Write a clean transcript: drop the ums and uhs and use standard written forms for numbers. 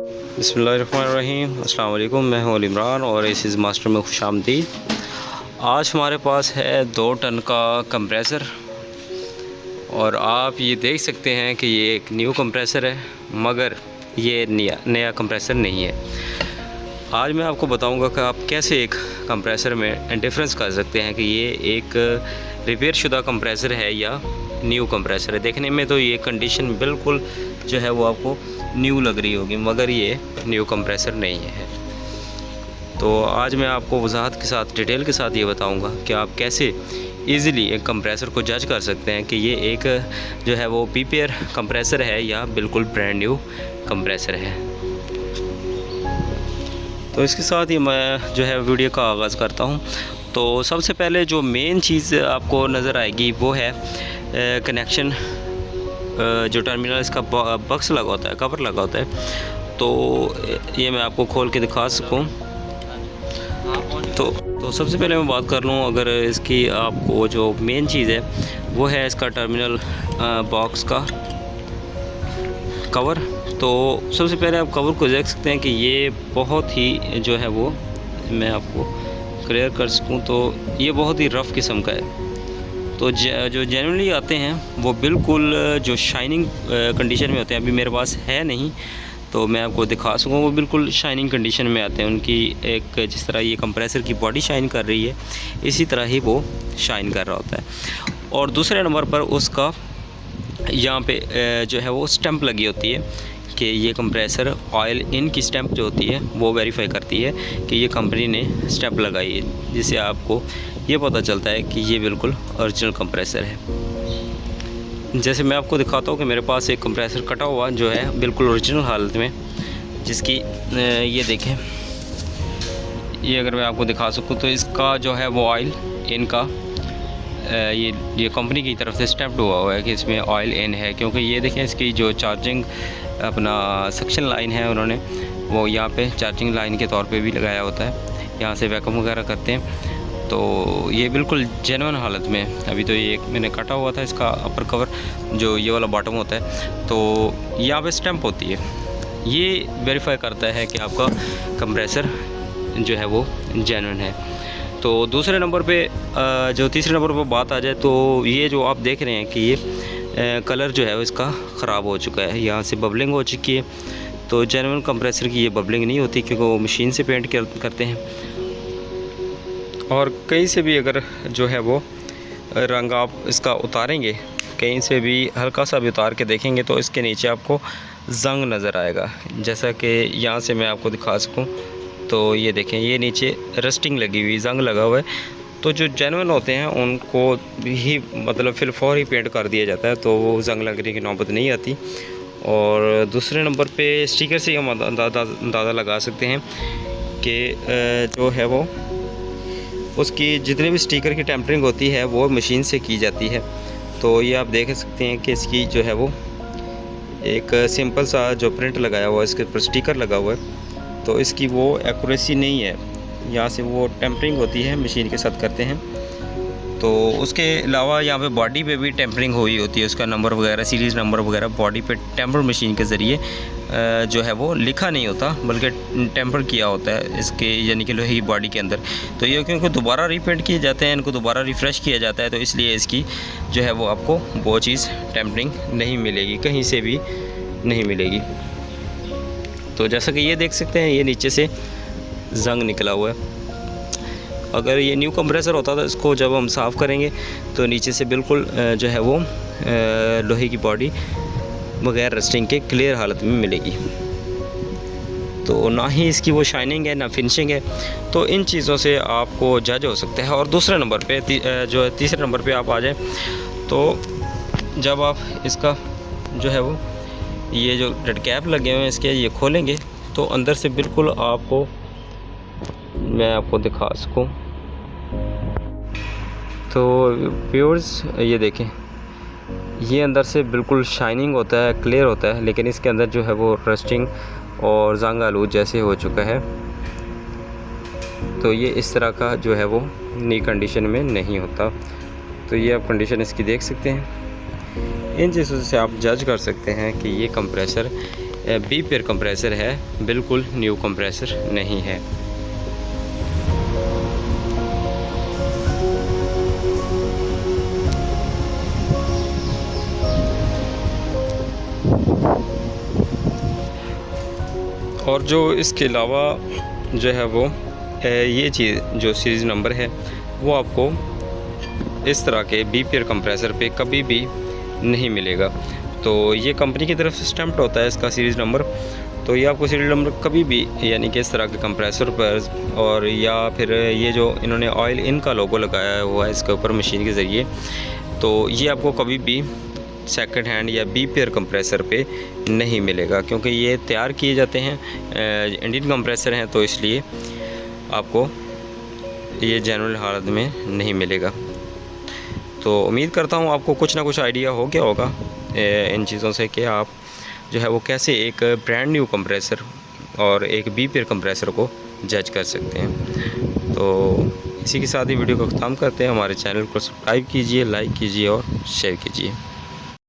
बिस्मिल्लाहिर्रहमानिर्रहीम। अस्सलाम वालेकुम। मैं हूं इमरान और इस मास्टर में खुशामदीद। आज हमारे पास है 2 टन का कंप्रेसर और आप ये देख सकते हैं कि ये एक न्यू कंप्रेसर है, मगर ये नया कंप्रेसर नहीं है। आज मैं आपको बताऊंगा कि आप कैसे एक कंप्रेसर में डिफरेंस कर सकते हैं कि ये एक रिपेयर शुदा कंप्रेसर है या न्यू कंप्रेसर है। देखने में तो ये कंडीशन बिल्कुल जो है वो आपको न्यू लग रही होगी, मगर ये न्यू कंप्रेसर नहीं है। तो आज मैं आपको वजाहत के साथ, डिटेल के साथ ये बताऊंगा कि आप कैसे इजीली एक कंप्रेसर को जज कर सकते हैं कि ये एक जो है वो पीपीआर कंप्रेसर है या बिल्कुल ब्रांड न्यू कंप्रेसर है। तो इसके साथ ही मैं जो है वीडियो का आगाज़ करता हूँ। तो सबसे पहले जो मेन चीज़ आपको नज़र आएगी वो है कनेक्शन। जो टर्मिनल इसका बक्स लगा होता है, कवर लगा होता है, तो ये मैं आपको खोल के दिखा सकूं। तो सबसे पहले मैं बात कर लूँ, अगर इसकी आपको जो मेन चीज़ है वो है इसका टर्मिनल बॉक्स का कवर। तो सबसे पहले आप कवर को देख सकते हैं कि ये बहुत ही जो है वो, मैं आपको क्लियर कर सकूँ तो ये बहुत ही रफ़ किस्म का है। तो जो जेन्युइनली आते हैं वो बिल्कुल जो शाइनिंग कंडीशन में होते हैं, अभी मेरे पास है नहीं तो मैं आपको दिखा सकूँ, वो बिल्कुल शाइनिंग कंडीशन में आते हैं। उनकी एक, जिस तरह ये कंप्रेसर की बॉडी शाइन कर रही है, इसी तरह ही वो शाइन कर रहा होता है। और दूसरे नंबर पर उसका यहाँ पे जो है वो स्टैंप लगी होती है कि ये कंप्रेसर ऑयल इन की स्टैंप जो होती है वो वेरीफाई करती है कि ये कंपनी ने स्टैंप लगाई है, जिससे आपको ये पता चलता है कि ये बिल्कुल ओरिजिनल कंप्रेसर है। जैसे मैं आपको दिखाता हूँ कि मेरे पास एक कंप्रेसर कटा हुआ जो है बिल्कुल ओरिजिनल हालत में, जिसकी ये देखें, ये अगर मैं आपको दिखा सकूँ तो इसका जो है वो ऑयल इनका ये कंपनी की तरफ से स्टैम्प्ड हुआ है कि इसमें ऑयल इन है, क्योंकि ये देखें इसकी जो चार्जिंग अपना सक्शन लाइन है उन्होंने वो यहाँ पे चार्जिंग लाइन के तौर पे भी लगाया होता है, यहाँ से वैक्यूम वगैरह करते हैं। तो ये बिल्कुल जेन्युइन हालत में। अभी तो ये मैंने काटा हुआ था इसका अपर कवर, जो ये वाला बॉटम होता है, तो यहाँ पे स्टैंप होती है, ये वेरीफाई करता है कि आपका कंप्रेसर जो है वो जेन्युइन है। तो दूसरे नंबर पे जो तीसरे नंबर पर बात आ जाए तो ये जो आप देख रहे हैं कि ये कलर जो है वो इसका ख़राब हो चुका है, यहाँ से बबलिंग हो चुकी है। तो जेन्युइन कंप्रेसर की ये बबलिंग नहीं होती, क्योंकि वो मशीन से पेंट करते हैं। और कहीं से भी अगर जो है वो रंग आप इसका उतारेंगे, कहीं से भी हल्का सा भी उतार के देखेंगे तो इसके नीचे आपको जंग नज़र आएगा। जैसा कि यहाँ से मैं आपको दिखा सकूँ तो ये देखें, ये नीचे रस्टिंग लगी हुई, जंग लगा हुआ है। तो जो जेन्युइन होते हैं उनको ही मतलब फिर फौर ही पेंट कर दिया जाता है, तो वो जंग लगने की नौबत नहीं आती। और दूसरे नंबर पे स्टिकर से हम अंदाज़ा लगा सकते हैं कि जो है वो उसकी जितने भी स्टिकर की टेम्परिंग होती है वो मशीन से की जाती है। तो ये आप देख सकते हैं कि इसकी जो है वो एक सिंपल सा जो प्रिंट लगाया हुआ है, इसके ऊपर स्टिकर लगा हुआ है, तो इसकी वो एक्यूरेसी नहीं है। यहाँ से वो टेम्परिंग होती है, मशीन के साथ करते हैं। तो उसके अलावा यहाँ पे बॉडी पे भी टेम्परिंग हुई होती है, उसका नंबर वगैरह, सीरीज़ नंबर वगैरह बॉडी पे टेम्पर मशीन के ज़रिए जो है वो लिखा नहीं होता, बल्कि टेम्पर किया होता है इसके, यानी कि लोहे की बॉडी के अंदर। तो ये क्योंकि दोबारा रीपेंट किए जाते हैं, इनको दोबारा रिफ़्रेश किया जाता है, तो इसलिए इसकी जो है वो आपको वो चीज़ टेम्परिंग नहीं मिलेगी, कहीं से भी नहीं मिलेगी। तो जैसा कि ये देख सकते हैं, ये नीचे से जंग निकला हुआ है। अगर ये न्यू कंप्रेसर होता तो इसको जब हम साफ़ करेंगे तो नीचे से बिल्कुल जो है वो लोहे की बॉडी बगैर रस्टिंग के क्लियर हालत में मिलेगी। तो ना ही इसकी वो शाइनिंग है, ना फिनिशिंग है। तो इन चीज़ों से आपको जज हो सकता है। और दूसरे नंबर पे जो तीसरे नंबर पे आप आ जाएँ तो जब आप इसका जो है वो ये जो रेड कैप लगे हुए हैं इसके, ये खोलेंगे तो अंदर से बिल्कुल आपको, मैं आपको दिखा सकूं तो व्यूअर्स ये देखें, ये अंदर से बिल्कुल शाइनिंग होता है, क्लियर होता है, लेकिन इसके अंदर जो है वो रस्टिंग और जंग आलूद जैसे हो चुका है। तो ये इस तरह का जो है वो नई कंडीशन में नहीं होता। तो ये आप कंडीशन इसकी देख सकते हैं। इन चीज़ों से आप जज कर सकते हैं कि ये कंप्रेसर बी पेयर कंप्रेसर है, बिल्कुल न्यू कंप्रेसर नहीं है। और जो इसके अलावा जो है वो ये चीज़ जो सीरीज़ नंबर है वो आपको इस तरह के बी पेयर कंप्रेसर पे कभी भी नहीं मिलेगा। तो ये कंपनी की तरफ से स्टैम्प्ड होता है इसका सीरीज़ नंबर, तो ये आपको सीरीज़ नंबर कभी भी यानी कि इस तरह के कंप्रेसर पर, और या फिर ये जो इन्होंने ऑयल इन का लोगो लगाया हुआ है इसके ऊपर मशीन के ज़रिए, तो ये आपको कभी भी सेकंड हैंड या बी पेयर कंप्रेसर पे नहीं मिलेगा, क्योंकि ये तैयार किए जाते हैं इंडियन कंप्रेसर हैं, तो इसलिए आपको ये जेन्युइन हालत में नहीं मिलेगा। तो उम्मीद करता हूँ आपको कुछ ना कुछ आइडिया हो गया होगा इन चीज़ों से कि आप जो है वो कैसे एक ब्रांड न्यू कंप्रेसर और एक बी पेयर कंप्रेसर को जज कर सकते हैं। तो इसी के साथ ही वीडियो को ख़त्म करते हैं। हमारे चैनल को सब्सक्राइब कीजिए, लाइक कीजिए और शेयर कीजिए।